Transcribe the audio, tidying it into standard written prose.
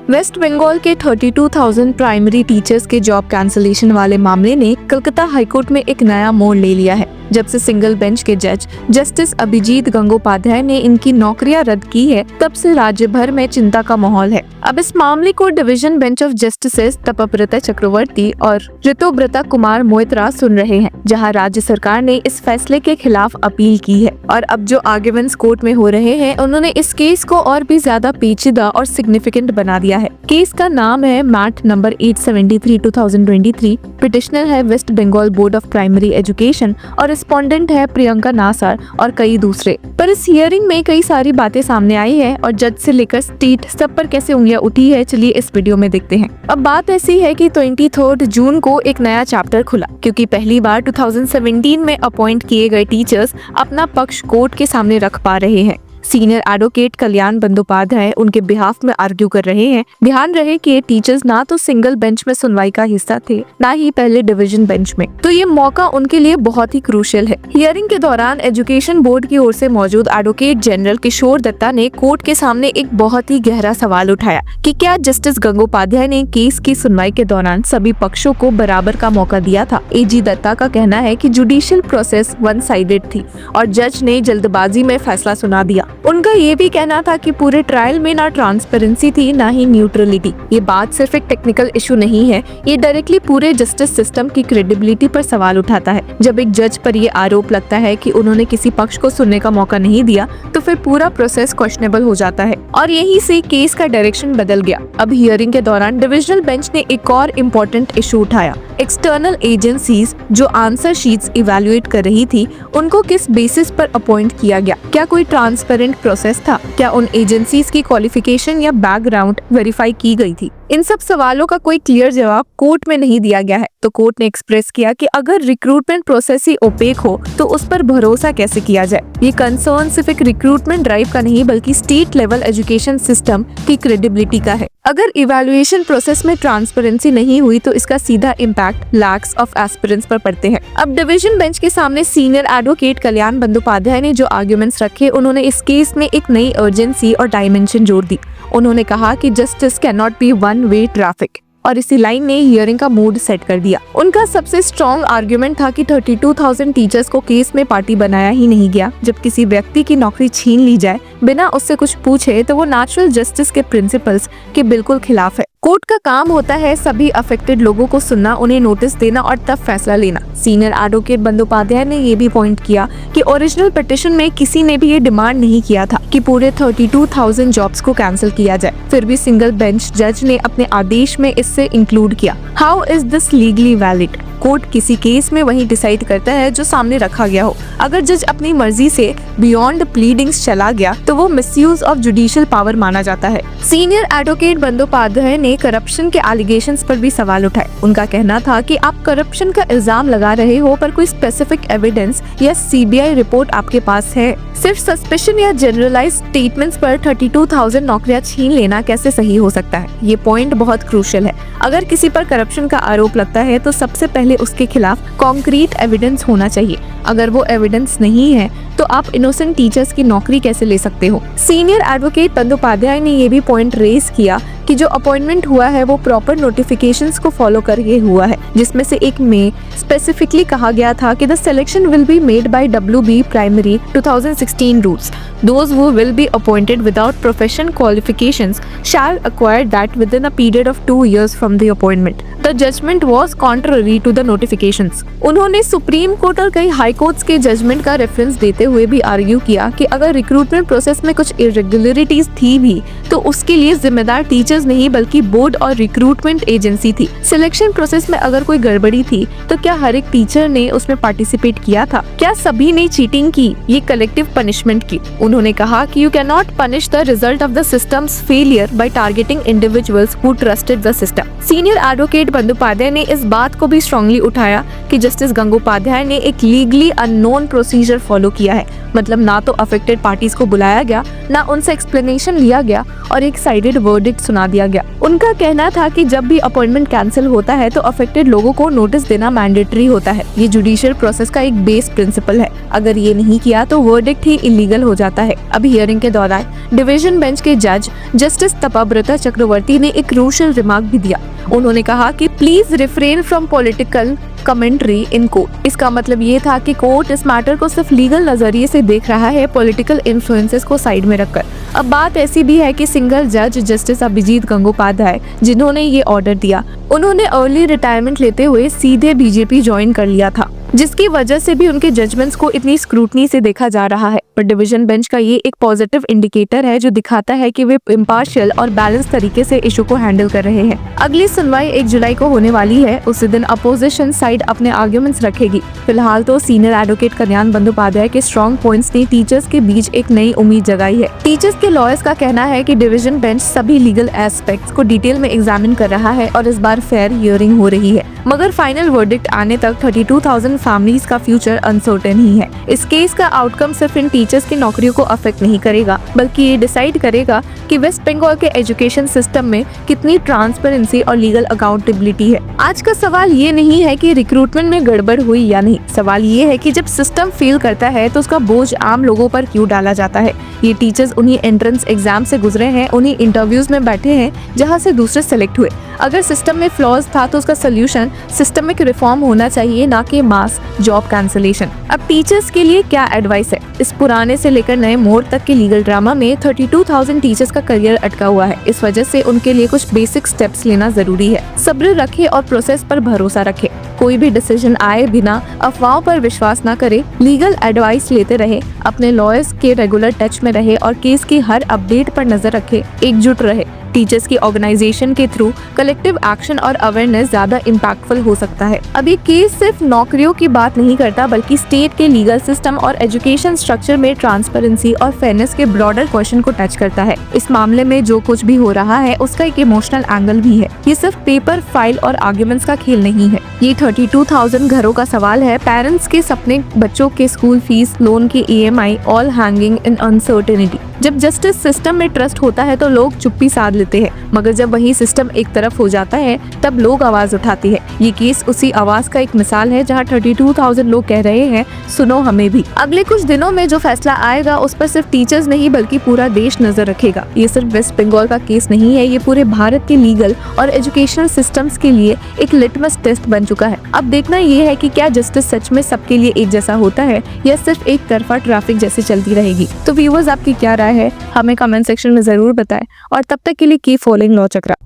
Waste Bengal के 32,000 primary teachers के job cancellation वाले मामले ने कलकत्ता हाईकोर्ट में एक नया मोड़ ले लिया है। जब से सिंगल बेंच के जज जस्टिस अभिजीत गंगोपाध्याय ने इनकी नौकरियां रद्द की है, तब से राज्य भर में चिंता का माहौल है। अब इस मामले को डिवीजन बेंच ऑफ जस्टिसेस तपब्रता चक्रवर्ती और ऋतुव्रता कुमार मोइत्रा सुन रहे हैं, जहां राज्य सरकार ने इस फैसले के खिलाफ अपील की है। और अब जो आर्ग्यूमेंट्स कोर्ट में हो रहे हैं, उन्होंने इस केस को और भी ज्यादा पेचीदा और सिग्निफिकेंट बना दिया है। केस का नाम है मैट नंबर 873/2023। पिटिशनर है West Bengal board of primary education और रिस्पोंडेंट है प्रियंका नासार और कई दूसरे। पर इस हियरिंग में कई सारी बातें सामने आई है और जज से लेकर स्टेट सब पर कैसे उंगलियां उठी है, चलिए इस वीडियो में देखते हैं। अब बात ऐसी है कि 23 जून को एक नया चैप्टर खुला, क्योंकि पहली बार 2017 में अपॉइंट किए गए टीचर्स अपना पक्ष कोर्ट के सामने रख पा रहे हैं। सीनियर एडवोकेट कल्याण बंदोपाध्याय उनके बिहाफ में आर्ग्यू कर रहे हैं। ध्यान रहे कि ये टीचर्स ना तो सिंगल बेंच में सुनवाई का हिस्सा थे, ना ही पहले डिवीजन बेंच में, तो ये मौका उनके लिए बहुत ही क्रूशियल है। हियरिंग के दौरान एजुकेशन बोर्ड की ओर से मौजूद एडवोकेट जनरल किशोर दत्ता ने कोर्ट के सामने एक बहुत ही गहरा सवाल उठाया कि क्या जस्टिस गंगोपाध्याय ने केस की सुनवाई के दौरान सभी पक्षों को बराबर का मौका दिया था। एजी दत्ता का कहना है कि जुडिशियल प्रोसेस वन साइडेड थी और जज ने जल्दबाजी में फैसला सुना दिया। उनका ये भी कहना था कि पूरे ट्रायल में ना ट्रांसपेरेंसी थी, ना ही न्यूट्रलिटी। ये बात सिर्फ एक टेक्निकल इशू नहीं है, ये डायरेक्टली पूरे जस्टिस सिस्टम की क्रेडिबिलिटी पर सवाल उठाता है। जब एक जज पर ये आरोप लगता है कि उन्होंने किसी पक्ष को सुनने का मौका नहीं दिया, तो फिर पूरा प्रोसेस क्वेश्चनेबल हो जाता है और यही से केस का डायरेक्शन बदल गया। अब हियरिंग के दौरान डिविजनल बेंच ने एक और इम्पोर्टेंट इशू उठाया। एक्सटर्नल एजेंसीज जो आंसर शीट्स इवैल्यूएट कर रही थी, उनको किस बेसिस पर अपॉइंट किया गया? क्या कोई ट्रांसपेरेंट प्रोसेस था? क्या उन एजेंसीज की क्वालिफिकेशन या बैकग्राउंड वेरीफाई की गई थी? इन सब सवालों का कोई क्लियर जवाब कोर्ट में नहीं दिया गया है। तो कोर्ट ने एक्सप्रेस किया कि अगर रिक्रूटमेंट प्रोसेस ही ओपेक हो तो उस पर भरोसा कैसे किया जाए। ये कंसर्न सिर्फ एक रिक्रूटमेंट ड्राइव का नहीं, बल्कि स्टेट लेवल एजुकेशन सिस्टम की क्रेडिबिलिटी का है। अगर इवैल्यूएशन प्रोसेस में ट्रांसपेरेंसी नहीं हुई तो इसका सीधा इम्पैक्ट लैक्स ऑफ एस्पिरेंट्स पर पड़ते हैं। अब डिवीजन बेंच के सामने सीनियर एडवोकेट कल्याण बंदोपाध्याय ने जो आर्ग्यूमेंट्स रखे, उन्होंने इस केस में एक नई अर्जेंसी और डायमेंशन जोड़ दी। उन्होंने कहा कि justice can not be one way traffic, और इसी लाइन ने हियरिंग का मूड सेट कर दिया। उनका सबसे स्ट्रॉन्ग आर्ग्यूमेंट था कि 32,000 टीचर्स को केस में पार्टी बनाया ही नहीं गया। जब किसी व्यक्ति की नौकरी छीन ली जाए बिना उससे कुछ पूछे, तो वो नेचुरल जस्टिस के प्रिंसिपल्स के बिल्कुल खिलाफ है। कोर्ट का काम होता है सभी अफेक्टेड लोगों को सुनना, उन्हें नोटिस देना और तब फैसला लेना। सीनियर एडवोकेट बंदोपाध्याय ने ये भी पॉइंट किया कि ओरिजिनल पिटीशन में किसी ने भी ये डिमांड नहीं किया था कि पूरे 32,000 जॉब्स को कैंसिल किया जाए। फिर भी सिंगल बेंच जज ने अपने आदेश में इससे इंक्लूड किया। How is this legally valid? Court किसी केस में वही डिसाइड करता है जो सामने रखा गया हो। अगर जज अपनी मर्जी से बियॉन्ड प्लीडिंग्स चला गया तो वो मिसयूज ऑफ जुडिशियल पावर माना जाता है। सीनियर एडवोकेट बंदोपाध्याय ने करप्शन के एलिगेशंस पर भी सवाल उठाए। उनका कहना था कि आप करप्शन का इल्जाम लगा रहे हो, पर कोई स्पेसिफिक एविडेंस या सीबीआई रिपोर्ट आपके पास है? सिर्फ सस्पेशन या जनरलाइज स्टेटमेंट्स पर 32,000 नौकरियां छीन लेना कैसे सही हो सकता है? ये पॉइंट बहुत क्रूशियल है। अगर किसी पर करप्शन का आरोप लगता है तो सबसे पहले उसके खिलाफ कॉन्क्रीट एविडेंस होना चाहिए। अगर वो एविडेंस नहीं है तो आप इनोसेंट टीचर्स की नौकरी कैसे ले सकते हो? सीनियर एडवोकेट बंदोपाध्याय ने ये भी पॉइंट रेज किया कि जो अपॉइंटमेंट हुआ है वो प्रॉपर नोटिफिकेशंस को फॉलो करके हुआ है, जिसमें से एक में स्पेसिफिकली कहा गया था कि the selection will be made by WB primary 2016 rules. Those who will be appointed without profession qualifications shall acquire that within a period of 2 years from the appointment. The judgment was contrary to the notifications. उन्होंने supreme court और कई high courts के judgement का reference देते हुए भी argue किया कि अगर रिक्रूटमेंट प्रोसेस में कुछ इरेगुलरिटीज थी भी तो उसके लिए जिम्मेदार टीचर्स नहीं बल्कि बोर्ड और रिक्रूटमेंट एजेंसी थी। सिलेक्शन प्रोसेस में अगर कोई गड़बड़ी थी तो क्या हर एक टीचर ने उसमें पार्टिसिपेट किया था? क्या सभी ने चीटिंग की? ये कलेक्टिव पनिशमेंट की। उन्होंने कहा कि you can not punish the result of the systems failure by targeting individuals who trusted the system. Senior advocate Bandopadhyay ने इस बात को भी स्ट्रांगली उठाया कि जस्टिस गंगोपाध्याय ने एक लीगली अननोन प्रोसीजर फॉलो किया है। मतलब ना तो अफेक्टेड पार्टीज को बुलाया गया, ना उनसे एक्सप्लेनेशन लिया गया और एक साइडेड वर्डिक्ट सुना दिया गया। उनका कहना था कि जब भी अपॉइंटमेंट कैंसिल होता है तो अफेक्टेड लोगों को नोटिस देना मैंडेटरी होता है। ये जुडिशियल प्रोसेस का एक बेस प्रिंसिपल है। अगर ये नहीं किया तो वर्डिक्ट ही इलीगल हो जाता है। अब हियरिंग के दौरान डिवीजन बेंच के जज जस्टिस तपाब्रता चक्रवर्ती ने एक क्रूशियल रिमार्क भी दिया। उन्होंने कहा कि please refrain from political commentary in court. इसका मतलब ये था कि कोर्ट इस मैटर को सिर्फ लीगल नजरिए से देख रहा है, पॉलिटिकल इन्फ्लुएंसेस को साइड में रखकर। अब बात ऐसी भी है कि सिंगल जज जस्टिस अभिजीत गंगोपाध्याय, जिन्होंने ये ऑर्डर दिया, उन्होंने अर्ली रिटायरमेंट लेते हुए सीधे बीजेपी ज्वाइन कर लिया था, जिसकी वजह से भी उनके जजमेंट्स को इतनी स्क्रूटनी से देखा जा रहा है। पर डिवीजन बेंच का ये एक पॉजिटिव इंडिकेटर है जो दिखाता है कि वे इम्पार्शियल और बैलेंस तरीके से इशू को हैंडल कर रहे हैं। अगली सुनवाई 1 जुलाई को होने वाली है। उसी दिन अपोजिशन साइड अपने आर्ग्यूमेंट्स रखेगी। फिलहाल तो सीनियर एडवोकेट कल्याण बंदोपाध्याय के स्ट्रॉन्ग पॉइंट्स ने टीचर्स के बीच एक नई उम्मीद जगाई है। टीचर्स के लॉयर्स का कहना है कि डिवीजन बेंच सभी लीगल एस्पेक्ट्स को डिटेल में एग्जामिन कर रहा है और इस बार फेयर हियरिंग हो रही है। मगर फाइनल वर्डिक्ट आने तक 32,000 फैमिलीज का फ्यूचर अनसर्टेन ही है। इस केस का आउटकम सिर्फ इन टीचर्स की नौकरियों को अफेक्ट नहीं करेगा, बल्कि ये डिसाइड करेगा कि वेस्ट बंगाल के एजुकेशन सिस्टम में कितनी ट्रांसपेरेंसी और लीगल अकाउंटेबिलिटी है। आज का सवाल ये नहीं है कि रिक्रूटमेंट में गड़बड़ हुई या नहीं। सवाल ये है कि जब सिस्टम फेल करता है तो उसका बोझ आम लोगों पर क्यों डाला जाता है। ये टीचर्स उन्हीं एंट्रेंस एग्जाम से गुजरे हैं, उन्हीं इंटरव्यूज में बैठे हैं जहाँ से दूसरे सेलेक्ट हुए। अगर सिस्टम में फ्लॉज था तो उसका सोल्यूशन सिस्टमिक रिफॉर्म होना चाहिए, ना कि मास जॉब कैंसिलेशन। अब टीचर्स के लिए क्या एडवाइस है? इस पुराने से लेकर नए मोड़ तक के लीगल ड्रामा में 32,000 टीचर्स का करियर अटका हुआ है। इस वजह से उनके लिए कुछ बेसिक स्टेप्स लेना जरूरी है। सब्र रखे और प्रोसेस पर भरोसा रखे। कोई भी डिसीजन आए बिना अफवाहों पर विश्वास न करे, लीगल एडवाइस लेते रहे, अपने लॉयर्स के रेगुलर टच में रहे और केस की हर अपडेट पर नजर रखे, एकजुट रहे। टीचर्स की ऑर्गेनाइजेशन के थ्रू कलेक्टिव एक्शन और अवेयरनेस ज्यादा इम्पैक्टफुल हो सकता है। अब ये केस सिर्फ नौकरियों की बात नहीं करता, बल्कि स्टेट के लीगल सिस्टम और एजुकेशन स्ट्रक्चर में ट्रांसपेरेंसी और फेयरनेस के ब्रॉडर क्वेश्चन को टच करता है। इस मामले में जो कुछ भी हो रहा है उसका एक इमोशनल एंगल भी है। ये सिर्फ पेपर, फाइल और आर्ग्यूमेंट्स का खेल नहीं है। ये 32,000 घरों का सवाल है। पेरेंट्स के सपने, बच्चों के स्कूल फीस, लोन की EMI, all hanging in uncertainty. जब जस्टिस सिस्टम में ट्रस्ट होता है तो लोग चुप्पी साध लेते हैं, मगर जब वही सिस्टम एक तरफ हो जाता है तब लोग आवाज उठाते हैं। ये केस उसी आवाज का एक मिसाल है जहां 32,000 लोग कह रहे हैं, सुनो हमें भी। अगले कुछ दिनों में जो फैसला आएगा उस पर सिर्फ टीचर्स नहीं बल्कि पूरा देश नजर रखेगा। ये सिर्फ वेस्ट बंगाल का केस नहीं है, ये पूरे भारत के लीगल और एजुकेशनल सिस्टम्स के लिए एक लिटमस टेस्ट बन चुका है। अब देखना ये है कि क्या जस्टिस सच में सबके लिए एक जैसा होता है या सिर्फ एक तरफा ट्रैफिक जैसे चलती रहेगी। तो व्यूअर्स, आपकी क्या राय है हमें कमेंट सेक्शन में जरूर बताएं और तब तक के लिए कीप फॉलोइंग लॉ चक्रा।